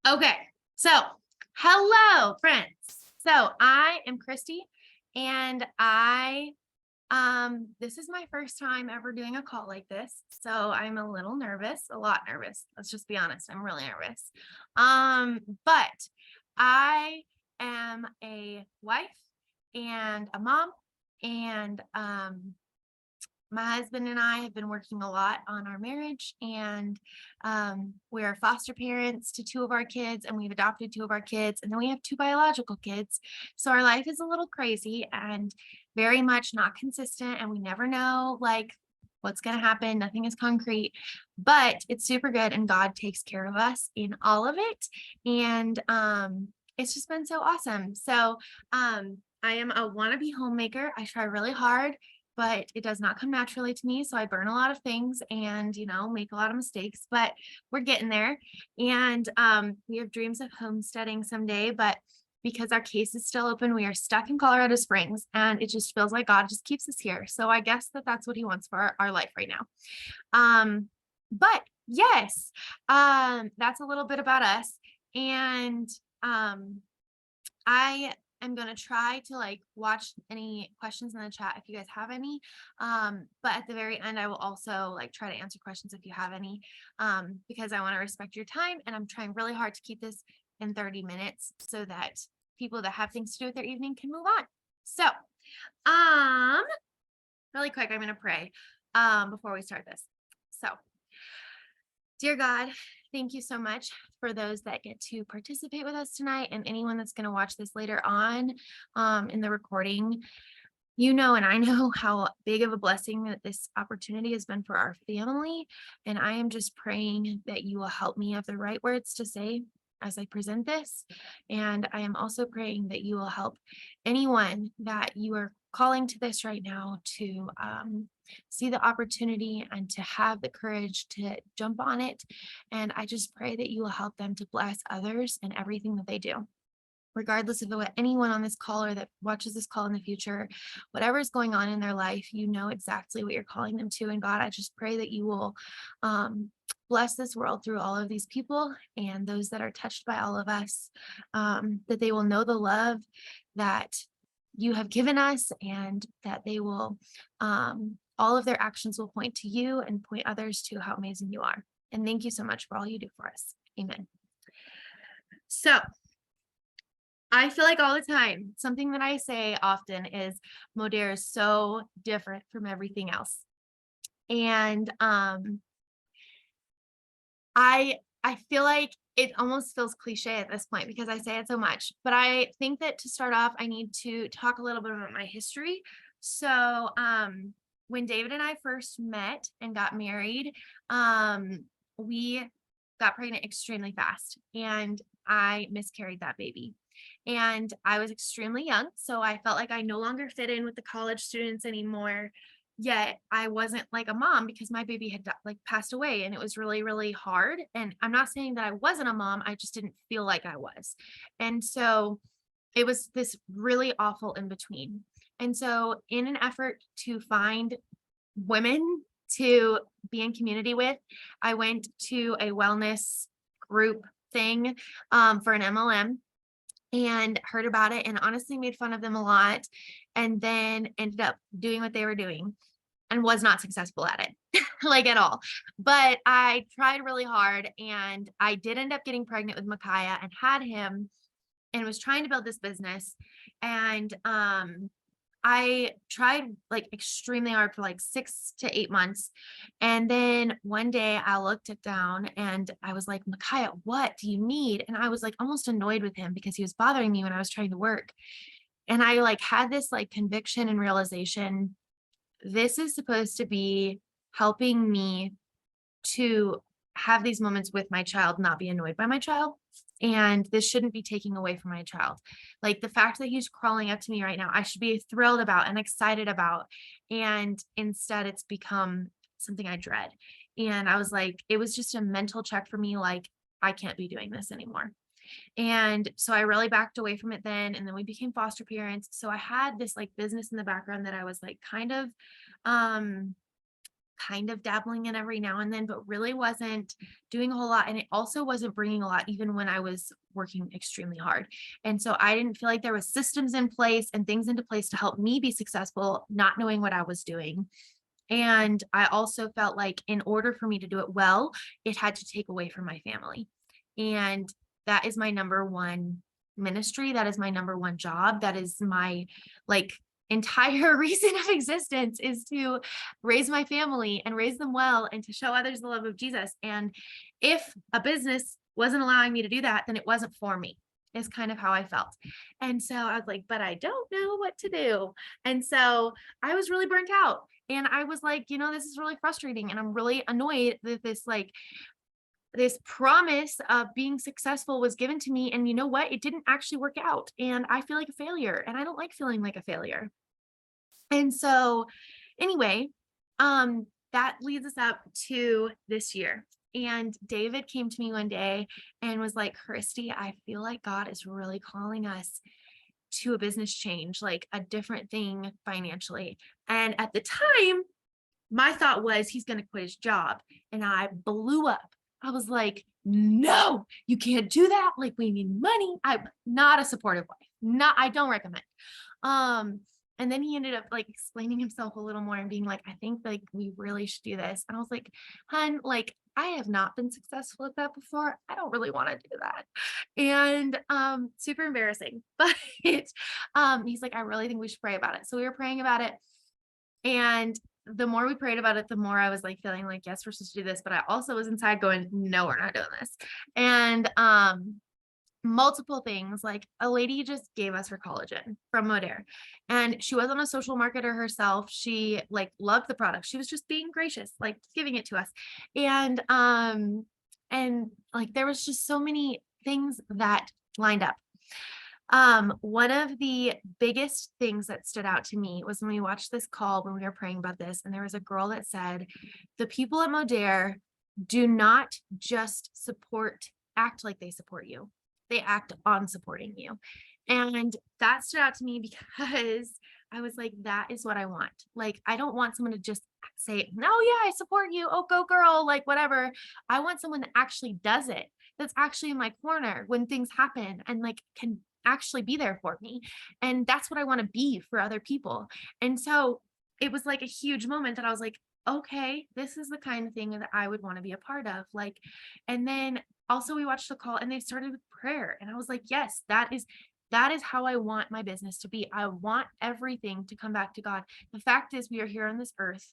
Okay, so hello, friends. So I am Christy, and this is my first time ever doing a call like this. So I'm a little nervous, a lot nervous. Let's just be honest, I'm really nervous. But I am a wife and a mom, and my husband and I have been working a lot on our marriage, and we're foster parents to two of our kids, and we've adopted two of our kids, and then we have two biological kids. So our life is a little crazy and very much not consistent, and we never know like what's going to happen. Nothing is concrete, but it's super good, and God takes care of us in all of it. And it's just been so awesome. So I am a wannabe homemaker. I try really hard, but it does not come naturally to me. So I burn a lot of things and, make a lot of mistakes, but we're getting there. And we have dreams of homesteading someday, but because our case is still open, we are stuck in Colorado Springs, and it just feels like God just keeps us here. So I guess that's what he wants for our life right now. But yes, that's a little bit about us. And I am going to try to watch any questions in the chat if you guys have any. But at the very end, I will also try to answer questions if you have any, because I want to respect your time, and I'm trying really hard to keep this in 30 minutes so that people that have things to do with their evening can move on. So, really quick, I'm going to pray before we start this. So, dear God, thank you so much for those that get to participate with us tonight, and anyone that's going to watch this later on in the recording. You know, and I know how big of a blessing that this opportunity has been for our family. And I am just praying that you will help me have the right words to say as I present this. And I am also praying that you will help anyone that you are calling to this right now to see the opportunity and to have the courage to jump on it. And I just pray that you will help them to bless others in everything that they do, regardless of what anyone on this call or that watches this call in the future, whatever is going on in their life, you know exactly what you're calling them to. And God, I just pray that you will bless this world through all of these people and those that are touched by all of us, that they will know the love that you have given us, and that they will, all of their actions will point to you and point others to how amazing you are. And thank you so much for all you do for us. Amen. So, I feel like all the time, something that I say often is Modere is so different from everything else. And I feel like it almost feels cliche at this point because I say it so much. But I think that to start off, I need to talk a little bit about my history. So when David and I first met and got married, we got pregnant extremely fast, and I miscarried that baby. And I was extremely young, so I felt like I no longer fit in with the college students anymore. Yet I wasn't like a mom because my baby had passed away, and it was really, really hard. And I'm not saying that I wasn't a mom, I just didn't feel like I was. And so it was this really awful in between. And so in an effort to find women to be in community with, I went to a wellness group thing for an MLM, and heard about it and honestly made fun of them a lot, and then ended up doing what they were doing and was not successful at it at all. But I tried really hard, and I did end up getting pregnant with Micaiah and had him, and was trying to build this business. And I tried extremely hard for 6 to 8 months. And then one day I looked it down and I was like, Micaiah, what do you need? And I was almost annoyed with him because he was bothering me when I was trying to work. And I had this conviction and realization, this is supposed to be helping me to have these moments with my child, not be annoyed by my child. And this shouldn't be taking away from my child. The fact that he's crawling up to me right now, I should be thrilled about and excited about. And instead it's become something I dread. And I was it was just a mental check for me. I can't be doing this anymore. And so I really backed away from it then. And then we became foster parents. So I had this business in the background that I was kind of dabbling in every now and then, but really wasn't doing a whole lot. And it also wasn't bringing a lot, even when I was working extremely hard. And so I didn't feel like there was systems in place and things into place to help me be successful, not knowing what I was doing. And I also felt like in order for me to do it well, it had to take away from my family. And that is my number one ministry. That is my number one job. That is my like entire reason of existence, is to raise my family and raise them well and to show others the love of Jesus. And if a business wasn't allowing me to do that, then it wasn't for me, is kind of how I felt. And so I was like, but I don't know what to do. And so I was really burnt out. And I was like, this is really frustrating. And I'm really annoyed that this promise of being successful was given to me. And you know what? It didn't actually work out. And I feel like a failure. And I don't like feeling like a failure. And so anyway, that leads us up to this year. And David came to me one day and was like, Christy, I feel like God is really calling us to a business change, like a different thing financially. And at the time, my thought was he's going to quit his job. And I blew up. I was like, no, you can't do that. Like, we need money. I'm not a supportive wife. I don't recommend. And then he ended up like explaining himself a little more and being like, I think like we really should do this. And I was like, hun, like I have not been successful at that before. I don't really want to do that. And super embarrassing. But he's like, I really think we should pray about it. So we were praying about it. And the more we prayed about it, the more I was like feeling like, yes, we're supposed to do this. But I also was inside going, no, we're not doing this. And multiple things, like a lady just gave us her collagen from Modere, and she wasn't a social marketer herself. She like loved the product. She was just being gracious, like giving it to us. And like there was just so many things that lined up. One of the biggest things that stood out to me was when we watched this call, when we were praying about this, and there was a girl that said, the people at Modere do not just act like they support you. They act on supporting you. And that stood out to me because I was like, that is what I want. Like, I don't want someone to just say, no, yeah, I support you. Oh, go girl, like whatever. I want someone that actually does it, that's actually in my corner when things happen and like can actually be there for me. And that's what I want to be for other people. And so it was like a huge moment that I was like, okay, this is the kind of thing that I would want to be a part of. Like, and then also we watched the call and they started with prayer. And I was like, yes, that is how I want my business to be. I want everything to come back to God. The fact is, we are here on this earth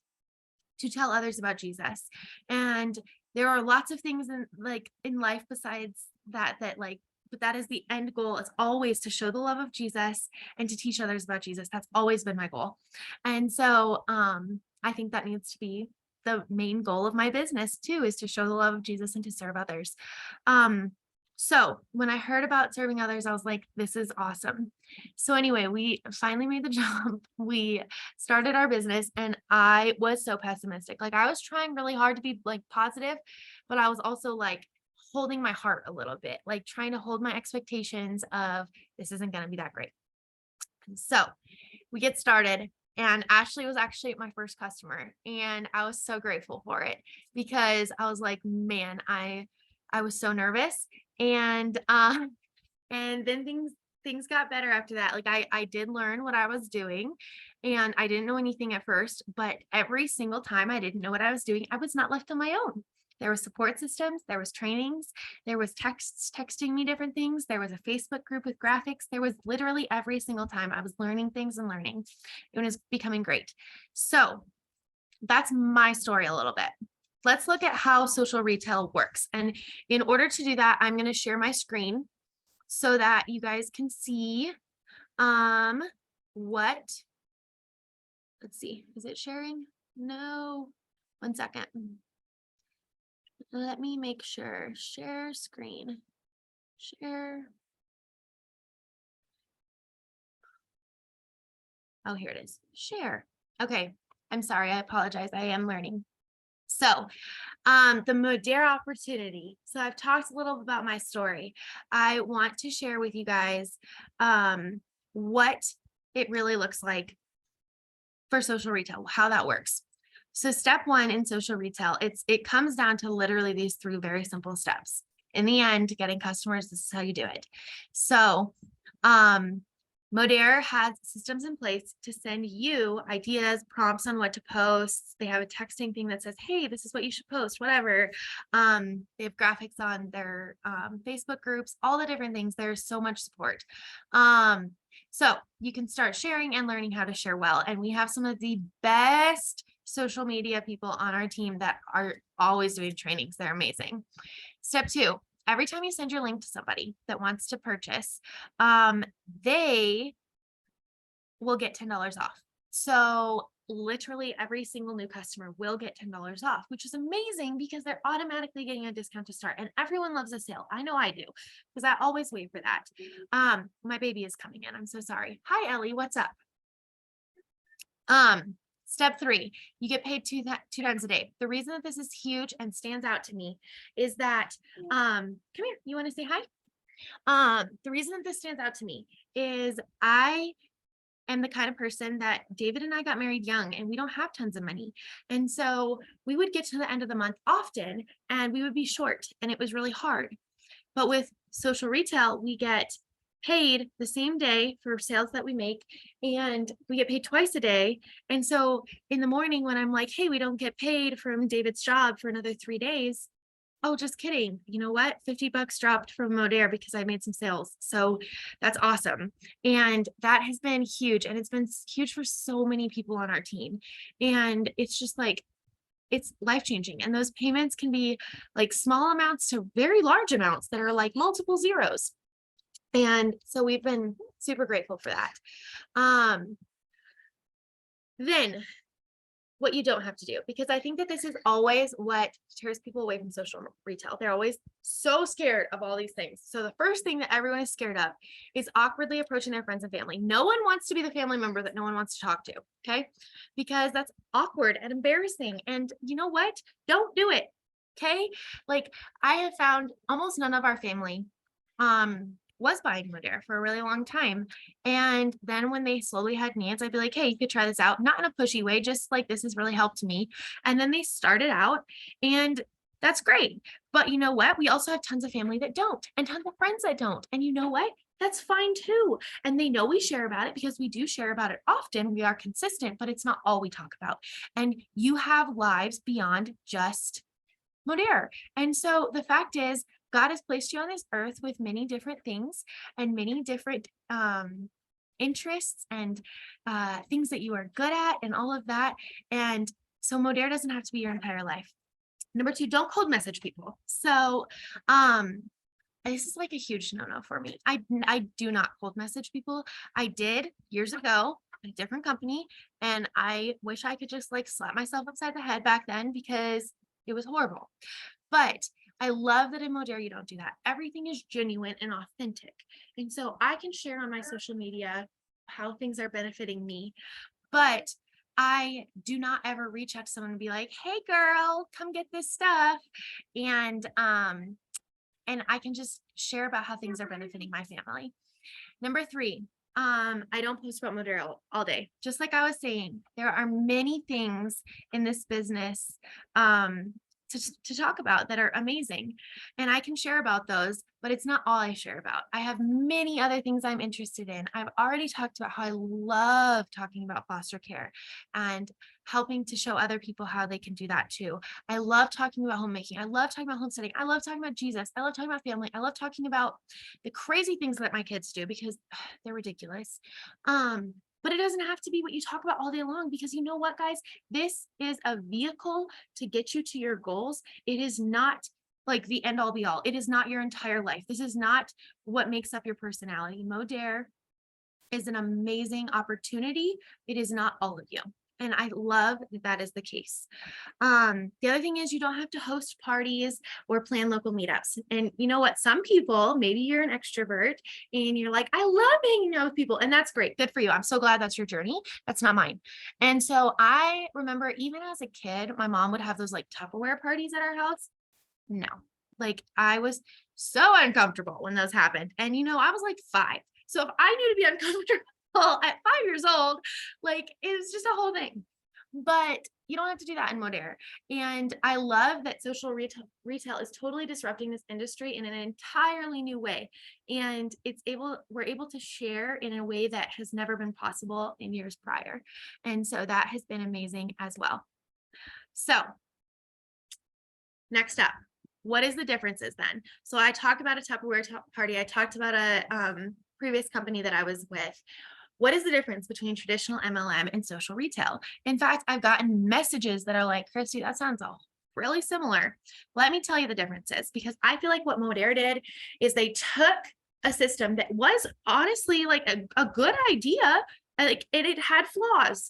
to tell others about Jesus. And there are lots of things in life besides that like, but that is the end goal. It's always to show the love of Jesus and to teach others about Jesus. That's always been my goal. And so I think that needs to be the main goal of my business too, is to show the love of Jesus and to serve others. So when I heard about serving others, I was like, this is awesome. So anyway, we finally made the jump. We started our business and I was so pessimistic. Like I was trying really hard to be like positive, but I was also like holding my heart a little bit, like trying to hold my expectations of this isn't going to be that great. And so we get started. And Ashley was actually my first customer. And I was so grateful for it because I was like, man, I was so nervous. And then things got better after that. Like I did learn what I was doing and I didn't know anything at first, but every single time I didn't know what I was doing, I was not left on my own. There were support systems, there was trainings, there was texting me different things. There was a Facebook group with graphics. There was literally every single time I was learning things and learning. It was becoming great. So that's my story a little bit. Let's look at how social retail works. And in order to do that, I'm going to share my screen so that you guys can see what, let's see, is it sharing? No, 1 second. Let me make sure. Share screen. Share. Oh, here it is. Share. Okay. I'm sorry. I apologize. I am learning. So the Modere opportunity. So I've talked a little about my story. I want to share with you guys what it really looks like for social retail, how that works. So step one in social retail, it comes down to literally these three very simple steps. In the end, getting customers, this is how you do it. So um Modere has systems in place to send you ideas, prompts on what to post. They have a texting thing that says, hey, this is what you should post, whatever. They have graphics on their Facebook groups, all the different things. There's so much support. So you can start sharing and learning how to share well. And we have some of the best social media people on our team that are always doing trainings. They're amazing. Step two, every time you send your link to somebody that wants to purchase, they will get $10 off. So literally every single new customer will get $10 off, which is amazing because they're automatically getting a discount to start. And everyone loves a sale. I know I do, because I always wait for that. My baby is coming in. I'm so sorry. Hi, Ellie. What's up? Step three, you get paid two times a day. The reason that this is huge and stands out to me is that, come here, you want to say hi? The reason that this stands out to me is I am the kind of person that David and I got married young and we don't have tons of money. And so we would get to the end of the month often and we would be short and it was really hard. But with social retail, we get paid the same day for sales that we make, and we get paid twice a day. And so in the morning when I'm like, hey, we don't get paid from David's job for another 3 days. Oh, just kidding. You know what? $50 dropped from Modere because I made some sales. So that's awesome. And that has been huge. And it's been huge for so many people on our team. And it's just like, it's life-changing. And those payments can be like small amounts to very large amounts that are like multiple zeros. And so we've been super grateful for that. Then what you don't have to do, because I think that this is always what deters people away from social retail. They're always so scared of all these things. So the first thing that everyone is scared of is awkwardly approaching their friends and family. No one wants to be the family member that no one wants to talk to, okay? Because that's awkward and embarrassing. And you know what? Don't do it, okay? Like I have found almost none of our family was buying Modere for a really long time. And then when they slowly had needs, I'd be like, hey, you could try this out, not in a pushy way, just like this has really helped me. And then they started out and that's great. But you know what? We also have tons of family that don't and tons of friends that don't. And you know what? That's fine too. And they know we share about it because we do share about it often. We are consistent, but it's not all we talk about. And you have lives beyond just Modere. And so the fact is, God has placed you on this earth with many different things and many different interests and things that you are good at and all of that. And so Modere doesn't have to be your entire life. Number two, don't cold message people. So this is like a huge no-no for me. I do not cold message people. I did years ago at a different company, and I wish I could just like slap myself upside the head back then because it was horrible. But I love that in Modere you don't do that. Everything is genuine and authentic. And so I can share on my social media how things are benefiting me, but I do not ever reach out to someone and be like, hey girl, come get this stuff. And I can just share about how things are benefiting my family. Number three, I don't post about Modere all day. Just like I was saying, there are many things in this business to talk about that are amazing. And I can share about those, but it's not all I share about. I have many other things I'm interested in. I've already talked about how I love talking about foster care and helping to show other people how they can do that too. I love talking about homemaking. I love talking about homesteading. I love talking about Jesus. I love talking about family. I love talking about the crazy things that my kids do because they're ridiculous. But it doesn't have to be what you talk about all day long, because you know what, guys, this is a vehicle to get you to your goals. It is not like the end all be all. It is not your entire life. This is not what makes up your personality. Modere is an amazing opportunity. It is not all of you. And I love that that is the case. The other thing is you don't have to host parties or plan local meetups. And you know what? Some people, maybe you're an extrovert and you're like, I love hanging out with people. And that's great. Good for you. I'm so glad that's your journey. That's not mine. And so I remember even as a kid, my mom would have those like Tupperware parties at our house. No, like I was so uncomfortable when those happened. And you know, I was like 5. So if I knew to be uncomfortable at 5 years old, like it was just a whole thing. But You don't have to do that in Modere. And I love that social retail is totally disrupting this industry in an entirely new way. And we're able to share in a way that has never been possible in years prior. And so that has been amazing as well. So next up, what is the differences then? So I talked about a Tupperware party. I talked about a previous company that I was with. What is the difference between traditional MLM and social retail? In fact, I've gotten messages that are like, Christy, that sounds all really similar. Let me tell you the differences, because I feel like what Modere did is they took a system that was honestly like a good idea. Like it had flaws.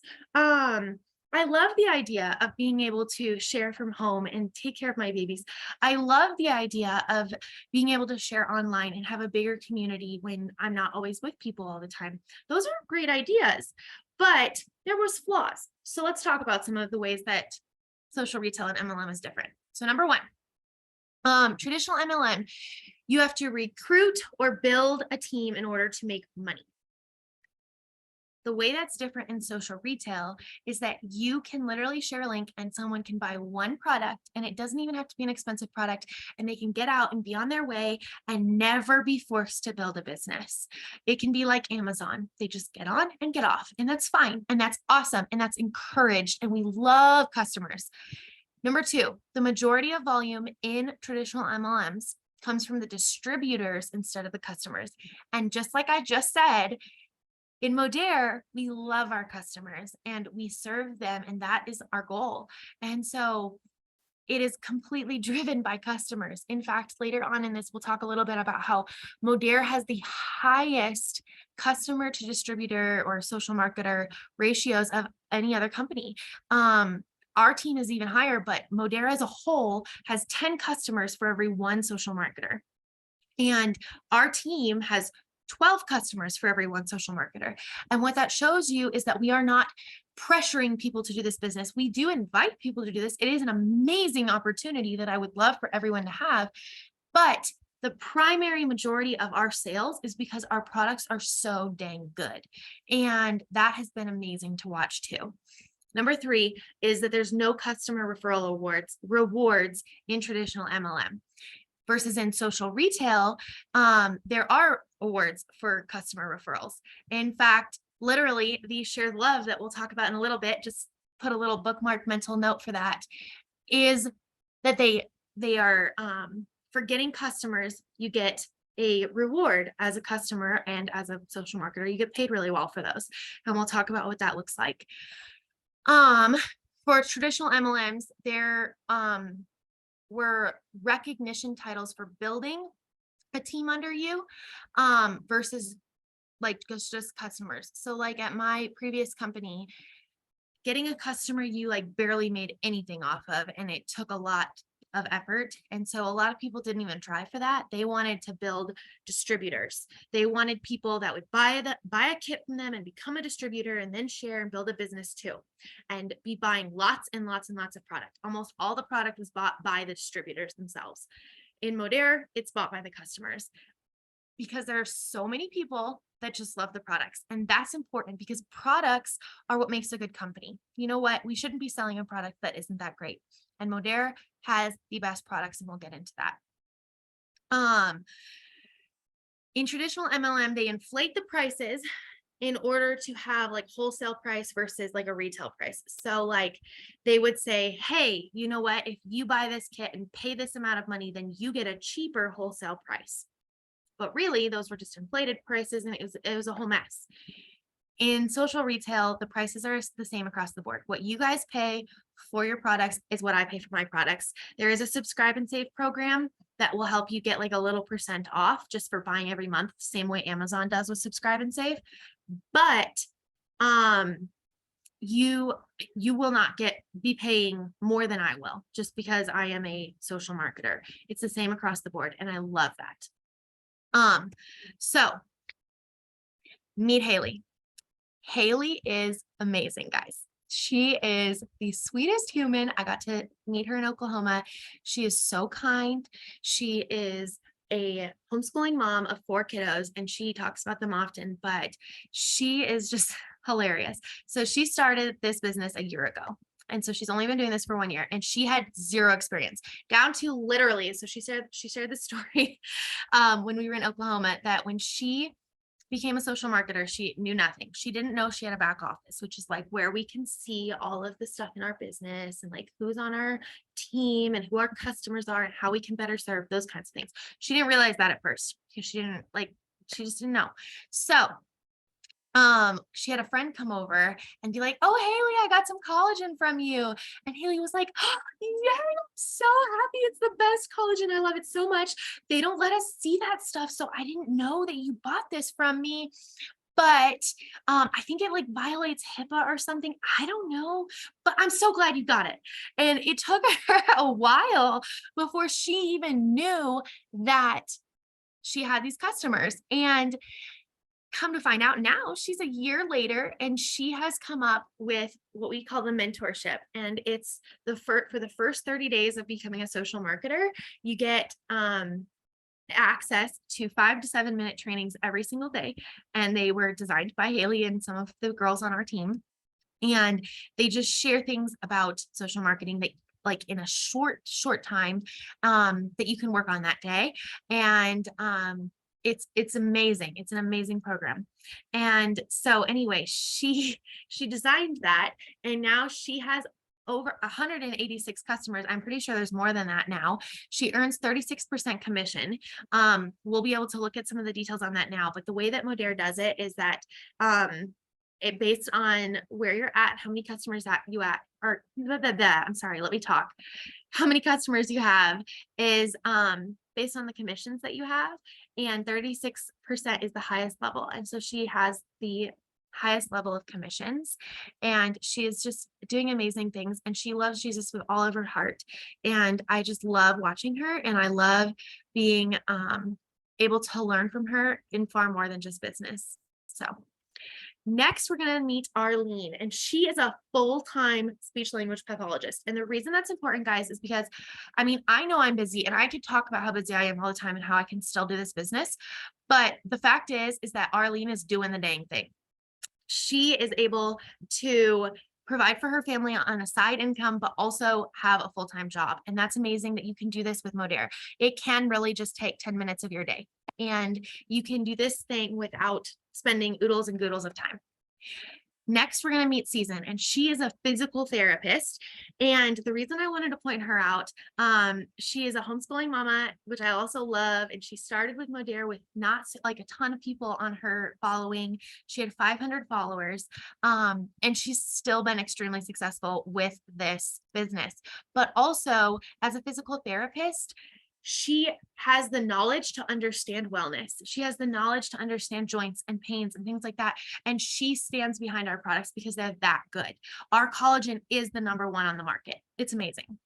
I love the idea of being able to share from home and take care of my babies. I love the idea of being able to share online and have a bigger community when I'm not always with people all the time. Those are great ideas, but there was flaws. So let's talk about some of the ways that social retail and MLM is different. So number one, traditional MLM, you have to recruit or build a team in order to make money. The way that's different in social retail is that you can literally share a link and someone can buy one product, and it doesn't even have to be an expensive product, and they can get out and be on their way and never be forced to build a business. It can be like Amazon. They just get on and get off, and that's fine. And that's awesome. And that's encouraged. And we love customers. Number two, the majority of volume in traditional MLMs comes from the distributors instead of the customers. And just like I just said, in Modere, we love our customers and we serve them, and that is our goal. And so it is completely driven by customers. In fact, later on in this, we'll talk a little bit about how Modere has the highest customer to distributor or social marketer ratios of any other company. Our team is even higher, but Modere as a whole has 10 customers for every one social marketer. And our team has 12 customers for every one social marketer. And what that shows you is that we are not pressuring people to do this business. We do invite people to do this. It is an amazing opportunity that I would love for everyone to have. But the primary majority of our sales is because our products are so dang good. And that has been amazing to watch too. Number three is that there's no customer referral rewards in traditional MLM. Versus in social retail, there are awards for customer referrals. In fact, literally the shared love that we'll talk about in a little bit, just put a little bookmark mental note for that, is that they are for getting customers, you get a reward as a customer, and as a social marketer, you get paid really well for those. And we'll talk about what that looks like. For traditional MLMs, there were recognition titles for building a team under you versus like just customers. So like at my previous company, getting a customer you like barely made anything off of, and it took a lot of effort. And so a lot of people didn't even try for that. They wanted to build distributors. They wanted people that would buy a kit from them and become a distributor and then share and build a business too, and be buying lots and lots and lots of product. Almost all the product was bought by the distributors themselves. In Modere, it's bought by the customers, because there are so many people that just love the products. And that's important, because products are what makes a good company. You know what? We shouldn't be selling a product that isn't that great. And Modere has the best products, and we'll get into that. In traditional MLM, they inflate the prices in order to have like wholesale price versus like a retail price. So like they would say, hey, you know what? If you buy this kit and pay this amount of money, then you get a cheaper wholesale price. But really, those were just inflated prices, and it was a whole mess. In social retail, the prices are the same across the board. What you guys pay for your products is what I pay for my products. There is a subscribe and save program that will help you get like a little % off just for buying every month, same way Amazon does with subscribe and save. But you will not be paying more than I will, just because I am a social marketer. It's the same across the board, and I love that. So meet Haley. Haley is amazing, guys. She is the sweetest human. I got to meet her in Oklahoma. She is so kind. She is a homeschooling mom of 4 kiddos, and she talks about them often, but she is just hilarious. So she started this business a year ago. And so she's only been doing this for 1 year, and she had zero experience, down to literally. So she shared the story when we were in Oklahoma, that when she became a social marketer, she knew nothing. She didn't know she had a back office, which is like where we can see all of the stuff in our business and like who's on our team and who our customers are and how we can better serve, those kinds of things. She didn't realize that at first because she just didn't know. So she had a friend come over and be like, "Oh, Haley, I got some collagen from you." And Haley was like, "Oh, yeah, I'm so happy. It's the best collagen. I love it so much. They don't let us see that stuff. So I didn't know that you bought this from me. But I think it like violates HIPAA or something. I don't know, but I'm so glad you got it." And it took her a while before she even knew that she had these customers. And come to find out, now she's a year later and she has come up with what we call the mentorship. And it's for the first 30 days of becoming a social marketer, you get access to 5 to 7 minute trainings every single day. And they were designed by Haley and some of the girls on our team. And they just share things about social marketing that, like, in a short time, that you can work on that day. And it's amazing. It's an amazing program. And so anyway, she designed that, and now she has over 186 customers. I'm pretty sure there's more than that now. She earns 36% commission. We'll be able to look at some of the details on that now, but the way that Modere does it is that it based on where you're at, how many customers that you at, or I'm sorry, let me talk. How many customers you have is based on the commissions that you have, and 36% is the highest level. And so she has the highest level of commissions, and she is just doing amazing things, and she loves Jesus with all of her heart. And I just love watching her, and I love being able to learn from her in far more than just business. So next, we're going to meet Arlene, and she is a full-time speech language pathologist. And the reason that's important, guys, is because, I mean, I know I'm busy and I could talk about how busy I am all the time and how I can still do this business. But the fact is that Arlene is doing the dang thing. She is able to provide for her family on a side income, but also have a full-time job. And that's amazing that you can do this with Modere. It can really just take 10 minutes of your day, and you can do this thing without spending oodles and goodles of time. Next, we're going to meet Susan, and she is a physical therapist. And the reason I wanted to point her out, she is a homeschooling mama, which I also love. And she started with Modere with not like a ton of people on her following. She had 500 followers, and she's still been extremely successful with this business. But also, as a physical therapist, she has the knowledge to understand wellness. She has the knowledge to understand joints and pains and things like that. And she stands behind our products because they're that good. Our collagen is the #1 on the market. It's amazing.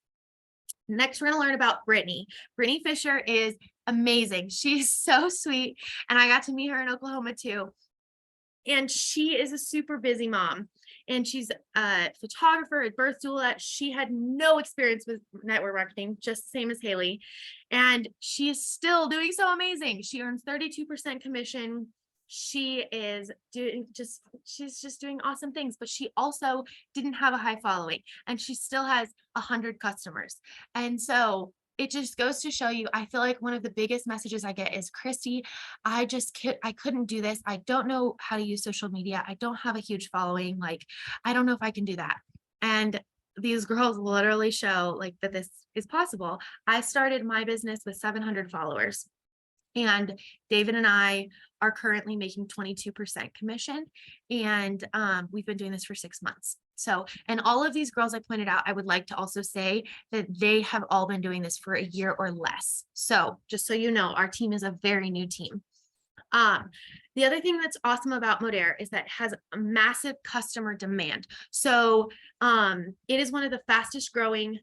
Next, we're going to learn about Brittany. Brittany Fisher is amazing. She's so sweet. And I got to meet her in Oklahoma too. And she is a super busy mom. And she's a photographer, a birth doula. She had no experience with network marketing, just the same as Haley. And she is still doing so amazing. She earns 32% commission. She is she's just doing awesome things, but she also didn't have a high following, and she still has 100 customers. And so it just goes to show you, I feel like one of the biggest messages I get is, Christy, I couldn't do this. I don't know how to use social media. I don't have a huge following. Like, I don't know if I can do that. And these girls literally show like that this is possible. I started my business with 700 followers. And David and I are currently making 22% commission. And we've been doing this for 6 months. So, and all of these girls I pointed out, I would like to also say that they have all been doing this for a year or less. So just so you know, our team is a very new team. The other thing that's awesome about Modere is that it has a massive customer demand. So it is one of the fastest growing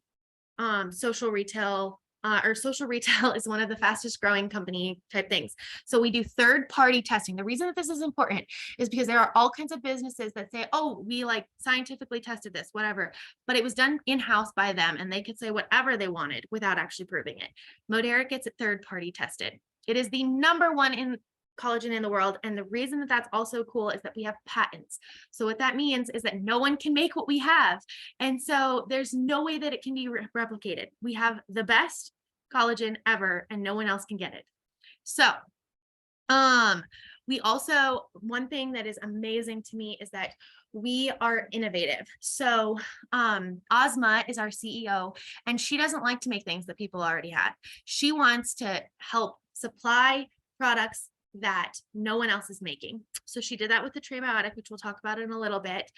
social retail is one of the fastest growing company type things. So we do third-party testing. The reason that this is important is because there are all kinds of businesses that say, oh, we like scientifically tested this, whatever, but it was done in-house by them, and they could say whatever they wanted without actually proving it. Modere gets it third-party tested. It is the #1 in collagen in the world. And the reason that that's also cool is that we have patents. So what that means is that no one can make what we have. And so there's no way that it can be replicated. We have the best collagen ever and no one else can get it. So we also, one thing that is amazing to me is that we are innovative. So, Ozma is our CEO, and she doesn't like to make things that people already have. She wants to help supply products that no one else is making. So she did that with the Trebiotic, which we'll talk about in a little bit.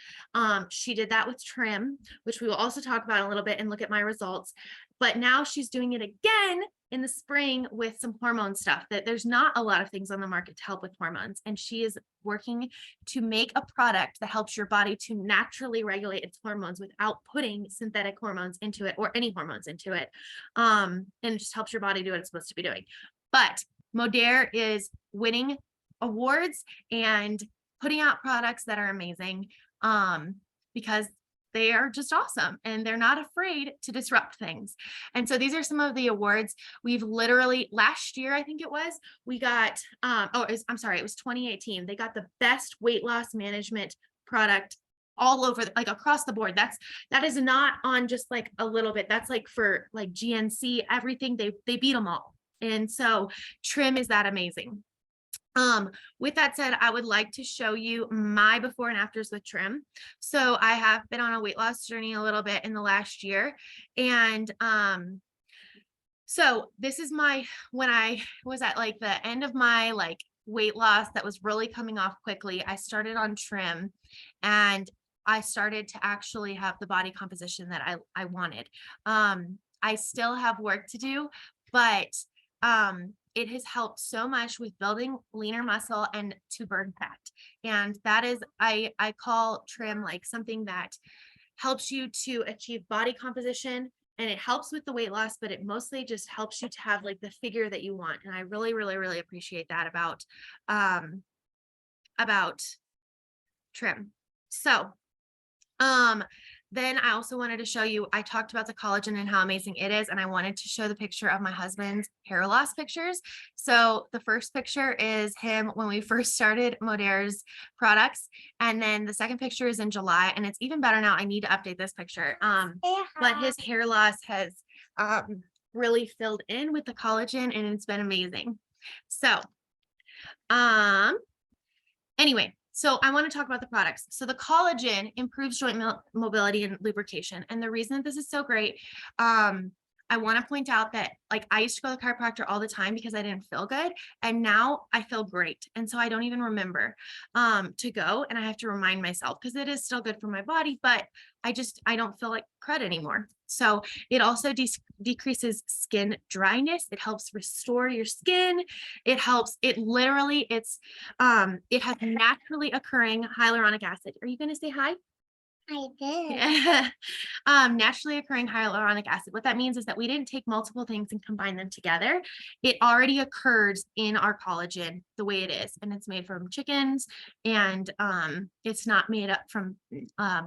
She did that with Trim, which we will also talk about in a little bit and look at my results. But now she's doing it again in the spring with some hormone stuff. That there's not a lot of things on the market to help with hormones. And she is working to make a product that helps your body to naturally regulate its hormones without putting synthetic hormones into it or any hormones into it. And it just helps your body do what it's supposed to be doing. But Modere is winning awards and putting out products that are amazing, because they are just awesome and they're not afraid to disrupt things. And so these are some of the awards we've literally, last year, I think it was, we got, I'm sorry, it was 2018. They got the best weight loss management product all over, like across the board. That is not on just like a little bit. That's like for like GNC, everything, they beat them all. And so Trim is that amazing. With that said, I would like to show you my before and afters with Trim. So I have been on a weight loss journey a little bit in the last year. And so this is when I was at like the end of my like weight loss that was really coming off quickly. I started on Trim and I started to actually have the body composition that I wanted. I still have work to do, but it has helped so much with building leaner muscle and to burn fat. And that is, I call Trim like something that helps you to achieve body composition, and it helps with the weight loss, but it mostly just helps you to have like the figure that you want. And I really, really, really appreciate that about Trim. So, then I also wanted to show you, I talked about the collagen and how amazing it is. And I wanted to show the picture of my husband's hair loss pictures. So the first picture is him when we first started Modere's products. And then the second picture is in July, and it's even better now. I need to update this picture. But his hair loss has really filled in with the collagen, and it's been amazing. So, anyway, so I want to talk about the products. So the collagen improves joint mobility and lubrication. And the reason that this is so great, I want to point out that like I used to go to the chiropractor all the time because I didn't feel good. And now I feel great. And so I don't even remember to go, and I have to remind myself because it is still good for my body, but I don't feel like crud anymore. So it also decreases skin dryness. It helps restore your skin. It has naturally occurring hyaluronic acid. Are you going to say hi? I did. Yeah. Naturally occurring hyaluronic acid. What that means is that we didn't take multiple things and combine them together. It already occurs in our collagen the way it is, and it's made from chickens, and it's not made up from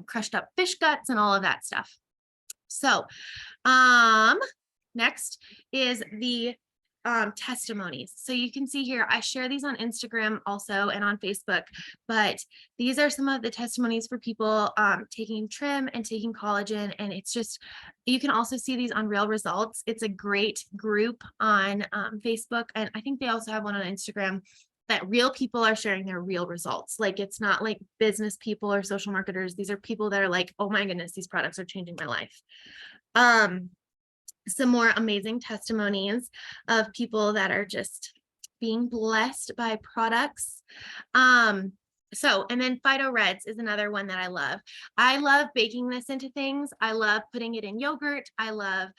crushed up fish guts and all of that stuff. So, next is the testimonies. So you can see here, I share these on Instagram also and on Facebook, but these are some of the testimonies for people taking Trim and taking collagen. And it's just, you can also see these on Real Results. It's a great group on Facebook. And I think they also have one on Instagram that real people are sharing their real results. Like it's not like business people or social marketers. These are people that are like, oh my goodness, these products are changing my life. Some more amazing testimonies of people that are just being blessed by products. And then Phyto Reds is another one that I love. I love baking this into things. I love putting it in yogurt. I love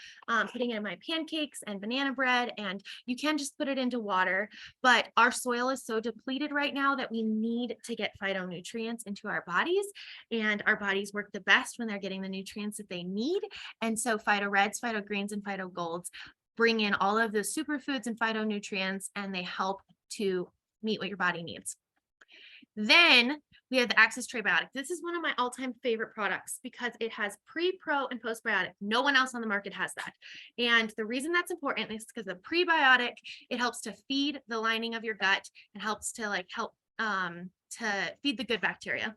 putting it in my pancakes and banana bread, and you can just put it into water, but our soil is so depleted right now that we need to get phytonutrients into our bodies, and our bodies work the best when they're getting the nutrients that they need. And so Phyto Reds, Phyto Greens, and Phyto Golds bring in all of the superfoods and phytonutrients, and they help to meet what your body needs. Then we have the Access Prebiotic. This is one of my all-time favorite products because it has pre, pro, and postbiotic. No one else on the market has that. And the reason that's important is because the prebiotic, it helps to feed the lining of your gut and helps to help to feed the good bacteria.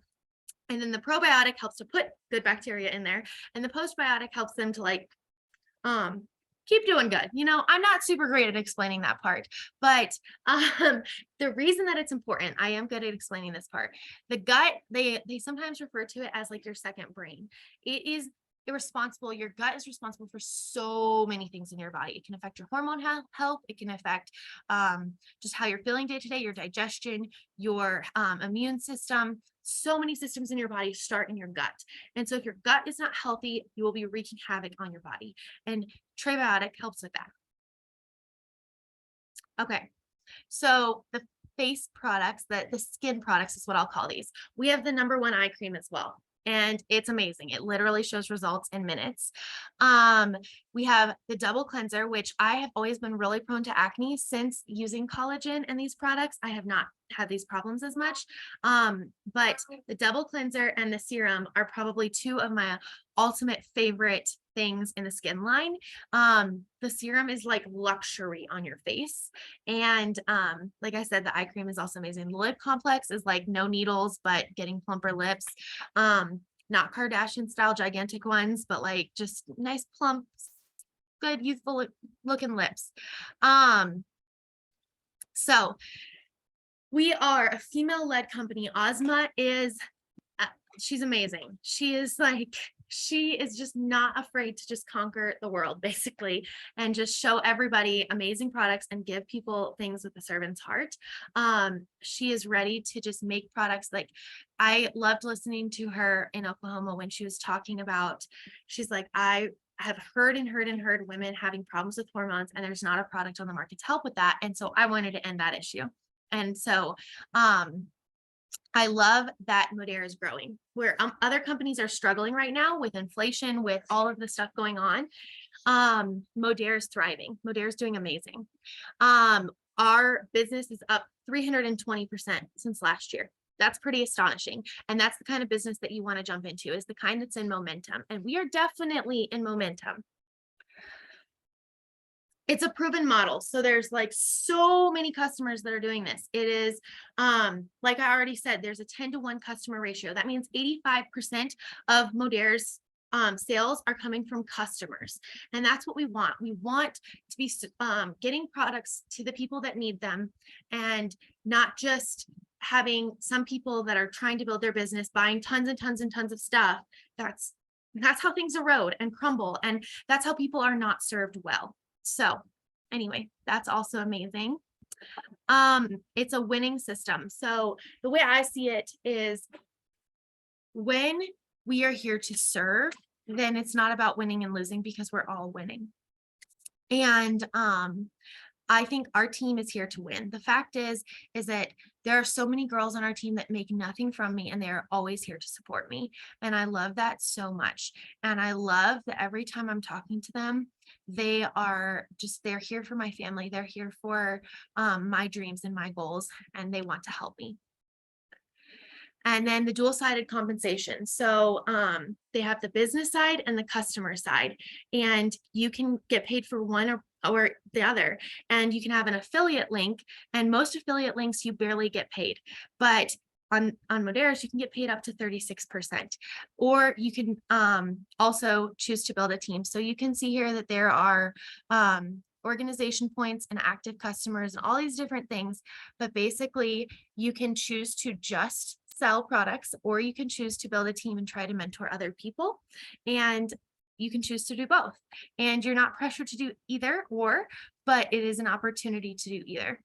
And then the probiotic helps to put good bacteria in there. And the postbiotic helps them to um keep doing good. I'm not super great at explaining that part, but the reason that it's important, I am good at explaining this part. The gut, they sometimes refer to it as your second brain. It is irresponsible. Your gut is responsible for so many things in your body. It can affect your hormone health. It can affect just how you're feeling day to day, your digestion, your immune system. So many systems in your body start in your gut. And so if your gut is not healthy, you will be wreaking havoc on your body. And Trebiotic helps with that. Okay. So the face products, the skin products is what I'll call these. We have the #1 eye cream as well. And it's amazing. It literally shows results in minutes. We have the double cleanser, which I have always been really prone to acne since using collagen and these products. I have not had these problems as much. But the double cleanser and the serum are probably two of my ultimate favorite things in the skin line. The serum is like luxury on your face. And like I said, the eye cream is also amazing. The lip complex is like no needles, but getting plumper lips. Not Kardashian style gigantic ones, but just nice plump, good youthful looking lips. So we are a female-led company. Ozma is she's amazing. She is just not afraid to just conquer the world, basically, and just show everybody amazing products and give people things with a servant's heart. She is ready to just make products. I loved listening to her in Oklahoma when she was talking about, she's like, I have heard women having problems with hormones, and there's not a product on the market to help with that. And so I wanted to end that issue. And so, I love that Modere is growing, where other companies are struggling right now with inflation, with all of the stuff going on. Modere is thriving. Modere is doing amazing. Our business is up 320% since last year. That's pretty astonishing. And that's the kind of business that you want to jump into, is the kind that's in momentum. And we are definitely in momentum. It's a proven model. So there's so many customers that are doing this. It is, like I already said, there's a 10-to-1 customer ratio. That means 85% of Modere's sales are coming from customers. And that's what we want. We want to be getting products to the people that need them, and not just having some people that are trying to build their business buying tons and tons and tons of stuff. That's how things erode and crumble. And that's how people are not served well. So anyway, that's also amazing. It's a winning system. So the way I see it is, when we are here to serve, then it's not about winning and losing, because we're all winning. And I think our team is here to win. The fact is that there are so many girls on our team that make nothing from me, and they're always here to support me. And I love that so much. And I love that every time I'm talking to them, they're here for my family. They're here for my dreams and my goals, and they want to help me. And then the dual-sided compensation. So they have the business side and the customer side, and you can get paid for one or the other. And you can have an affiliate link, and most affiliate links you barely get paid. But on Modere's, you can get paid up to 36%. Or you can also choose to build a team. So you can see here that there are organization points and active customers and all these different things. But basically, you can choose to just sell products, or you can choose to build a team and try to mentor other people. And you can choose to do both. And you're not pressured to do either or, but it is an opportunity to do either.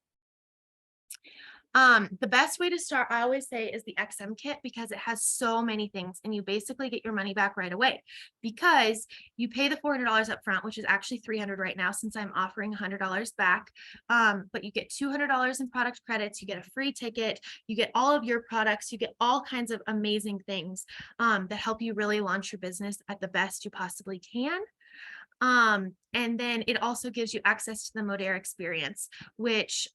The best way to start, I always say, is the XM kit, because it has so many things, and you basically get your money back right away, because you pay the $400 up front, which is actually $300 right now since I'm offering $100 back. But you get $200 in product credits, you get a free ticket, you get all of your products, you get all kinds of amazing things that help you really launch your business at the best you possibly can. And then it also gives you access to the Modere experience, which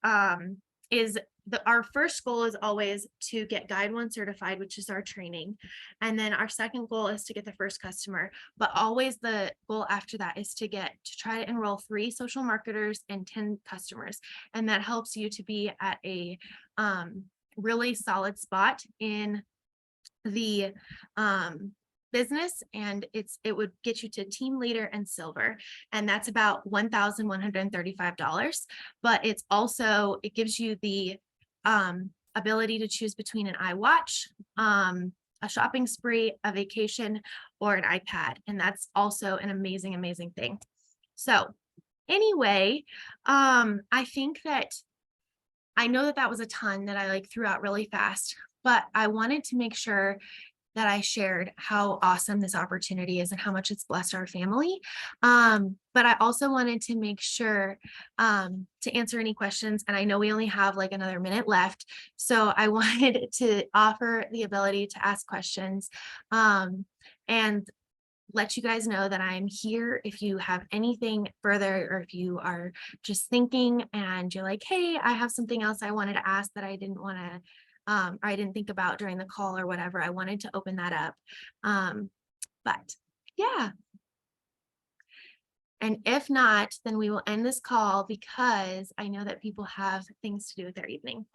is our first goal is always to get Guide One certified, which is our training. And then our second goal is to get the first customer. But always the goal after that is to try to enroll 3 social marketers and 10 customers. And that helps you to be at a really solid spot in the business, and it would get you to team leader and silver, and that's about $1,135. But it gives you the ability to choose between an iWatch, a shopping spree, a vacation, or an iPad, and that's also an amazing thing. So anyway, I think that I know that that was a ton that I like threw out really fast, but I wanted to make sure that I shared how awesome this opportunity is and how much it's blessed our family. But I also wanted to make sure to answer any questions. And I know we only have like another minute left. So I wanted to offer the ability to ask questions and let you guys know that I'm here if you have anything further, or if you are just thinking and you're like, hey, I have something else I wanted to ask that I didn't want to, or I didn't think about during the call or whatever. I wanted to open that up. But yeah. And if not, then we will end this call because I know that people have things to do with their evening.